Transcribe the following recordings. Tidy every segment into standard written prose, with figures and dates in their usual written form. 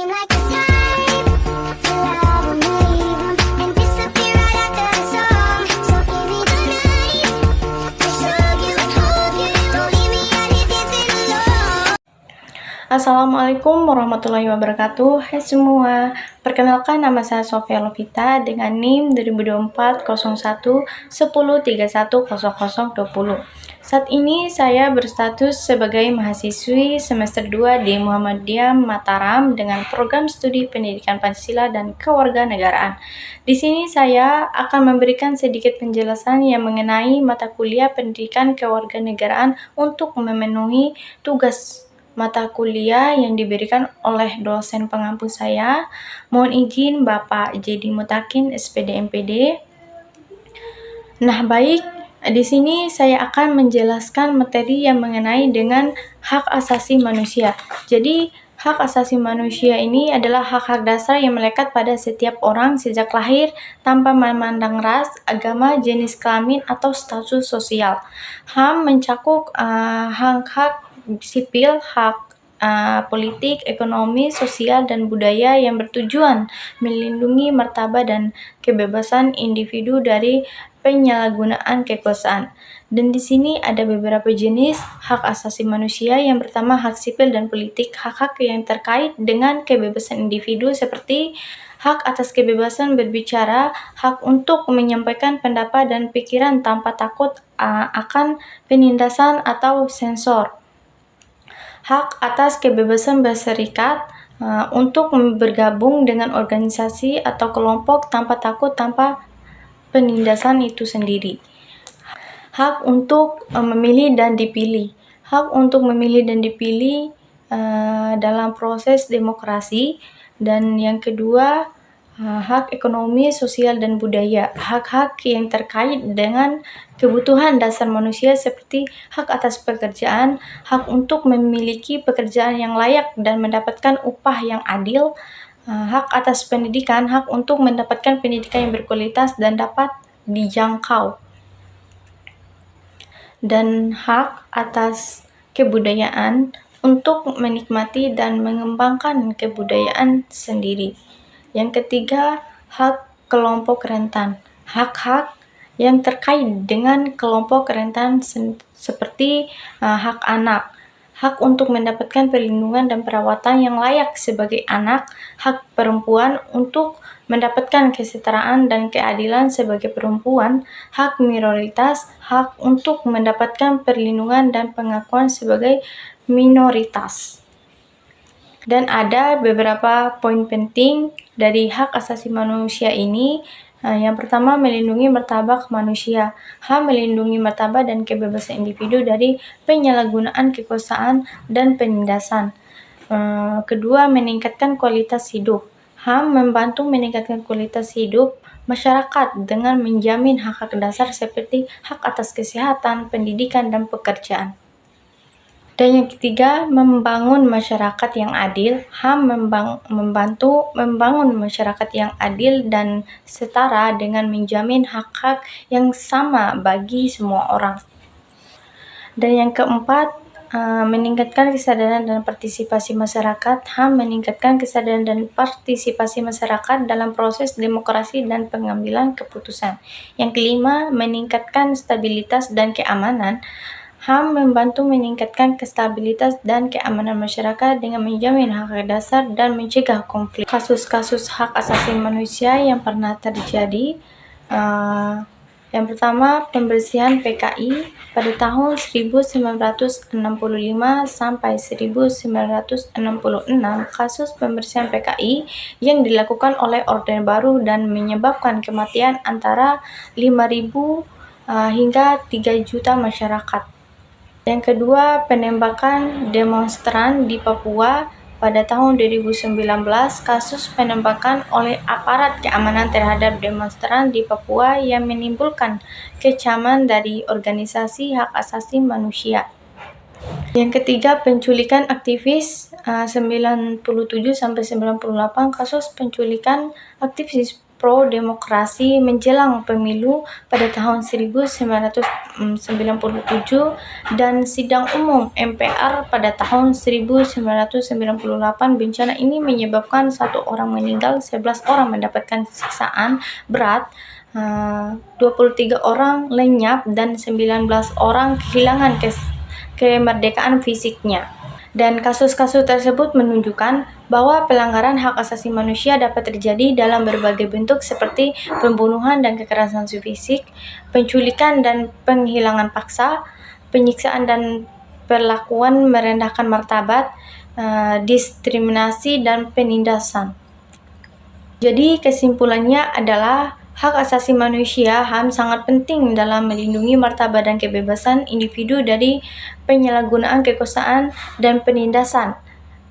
seem like the type to love 'em, leave 'em, and disappear right after the song. So give me the night to show you, hold you. Don't leave me out here dancing alone. Assalamualaikum warahmatullahi wabarakatuh. Hai semua, perkenalkan nama saya Sofia Lovita dengan NIM 2024 01 10 31 00 20. Saat ini saya berstatus sebagai mahasiswi semester 2 di Muhammadiyah Mataram dengan program studi Pendidikan Pancasila dan Kewarganegaraan. Di sini saya akan memberikan sedikit penjelasan yang mengenai mata kuliah Pendidikan Kewarganegaraan untuk memenuhi tugas mata kuliah yang diberikan oleh dosen pengampu saya. Mohon izin Bapak Jadi Mutakin, SPD MPD. Nah, baik, di sini saya akan menjelaskan materi yang mengenai dengan hak asasi manusia. Jadi, hak asasi manusia ini adalah hak-hak dasar yang melekat pada setiap orang sejak lahir tanpa memandang ras, agama, jenis kelamin, atau status sosial. HAM mencakup hak-hak sipil, hak politik, ekonomi, sosial, dan budaya yang bertujuan melindungi martabat dan kebebasan individu dari penyalahgunaan kekuasaan. Dan di sini ada beberapa jenis hak asasi manusia. Yang pertama, hak sipil dan politik, hak-hak yang terkait dengan kebebasan individu seperti hak atas kebebasan berbicara, hak untuk menyampaikan pendapat dan pikiran tanpa takut akan penindasan atau sensor. Hak atas kebebasan berserikat, untuk bergabung dengan organisasi atau kelompok tanpa takut tanpa penindasan itu sendiri. Hak untuk memilih dan dipilih. Hak untuk memilih dan dipilih dalam proses demokrasi. Dan yang kedua, hak ekonomi, sosial, dan budaya. Hak-hak yang terkait dengan kebutuhan dasar manusia seperti hak atas pekerjaan, hak untuk memiliki pekerjaan yang layak dan mendapatkan upah yang adil, hak atas pendidikan, hak untuk mendapatkan pendidikan yang berkualitas dan dapat dijangkau, dan hak atas kebudayaan untuk menikmati dan mengembangkan kebudayaan sendiri. Yang ketiga, hak kelompok rentan. Hak-hak yang terkait dengan kelompok rentan seperti hak anak, hak untuk mendapatkan perlindungan dan perawatan yang layak sebagai anak, hak perempuan untuk mendapatkan kesetaraan dan keadilan sebagai perempuan, hak minoritas, hak untuk mendapatkan perlindungan dan pengakuan sebagai minoritas. Dan ada beberapa poin penting dari hak asasi manusia ini. Yang pertama, melindungi martabat manusia. HAM melindungi martabat dan kebebasan individu dari penyalahgunaan kekuasaan dan penindasan. Kedua, meningkatkan kualitas hidup. HAM membantu meningkatkan kualitas hidup masyarakat dengan menjamin hak-hak dasar seperti hak atas kesehatan, pendidikan, dan pekerjaan. Dan yang ketiga, membangun masyarakat yang adil. HAM membantu membangun masyarakat yang adil dan setara dengan menjamin hak-hak yang sama bagi semua orang. Dan yang keempat, meningkatkan kesadaran dan partisipasi masyarakat. HAM meningkatkan kesadaran dan partisipasi masyarakat dalam proses demokrasi dan pengambilan keputusan. Yang kelima, meningkatkan stabilitas dan keamanan. HAM membantu meningkatkan stabilitas dan keamanan masyarakat dengan menjamin hak dasar dan mencegah konflik. Kasus-kasus hak asasi manusia yang pernah terjadi, yang pertama, pembersihan PKI pada tahun 1965 sampai 1966. Kasus pembersihan PKI yang dilakukan oleh Orde Baru dan menyebabkan kematian antara 5.000 hingga 3 juta masyarakat. Yang kedua, penembakan demonstran di Papua pada tahun 2019. Kasus penembakan oleh aparat keamanan terhadap demonstran di Papua yang menimbulkan kecaman dari organisasi hak asasi manusia. Yang ketiga, penculikan aktivis 97 sampai 98. Kasus penculikan aktivis pro-demokrasi menjelang pemilu pada tahun 1997 dan sidang umum MPR pada tahun 1998. Bencana ini menyebabkan 1 orang meninggal, 11 orang mendapatkan siksaan berat, 23 orang lenyap, dan 19 orang kehilangan kemerdekaan fisiknya. Dan kasus-kasus tersebut menunjukkan bahwa pelanggaran hak asasi manusia dapat terjadi dalam berbagai bentuk seperti pembunuhan dan kekerasan fisik, penculikan dan penghilangan paksa, penyiksaan dan perlakuan merendahkan martabat, diskriminasi dan penindasan. Jadi kesimpulannya adalah hak asasi manusia (HAM) sangat penting dalam melindungi martabat dan kebebasan individu dari penyalahgunaan kekuasaan dan penindasan.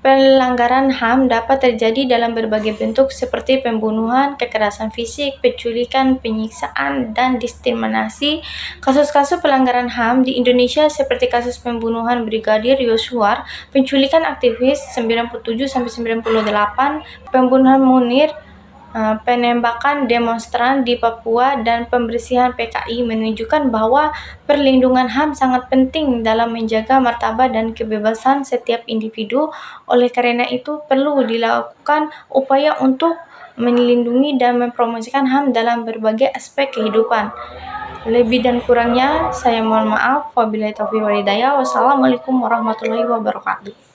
Pelanggaran HAM dapat terjadi dalam berbagai bentuk seperti pembunuhan, kekerasan fisik, penculikan, penyiksaan, dan diskriminasi. Kasus-kasus pelanggaran HAM di Indonesia seperti kasus pembunuhan Brigadir Yosua, penculikan aktivis 97-98, pembunuhan Munir, penembakan demonstran di Papua, dan pembersihan PKI menunjukkan bahwa perlindungan HAM sangat penting dalam menjaga martabat dan kebebasan setiap individu. Oleh karena itu, perlu dilakukan upaya untuk melindungi dan mempromosikan HAM dalam berbagai aspek kehidupan. Lebih dan kurangnya, saya mohon maaf. Wabillahi taufiq wal hidayah. Wassalamualaikum warahmatullahi wabarakatuh.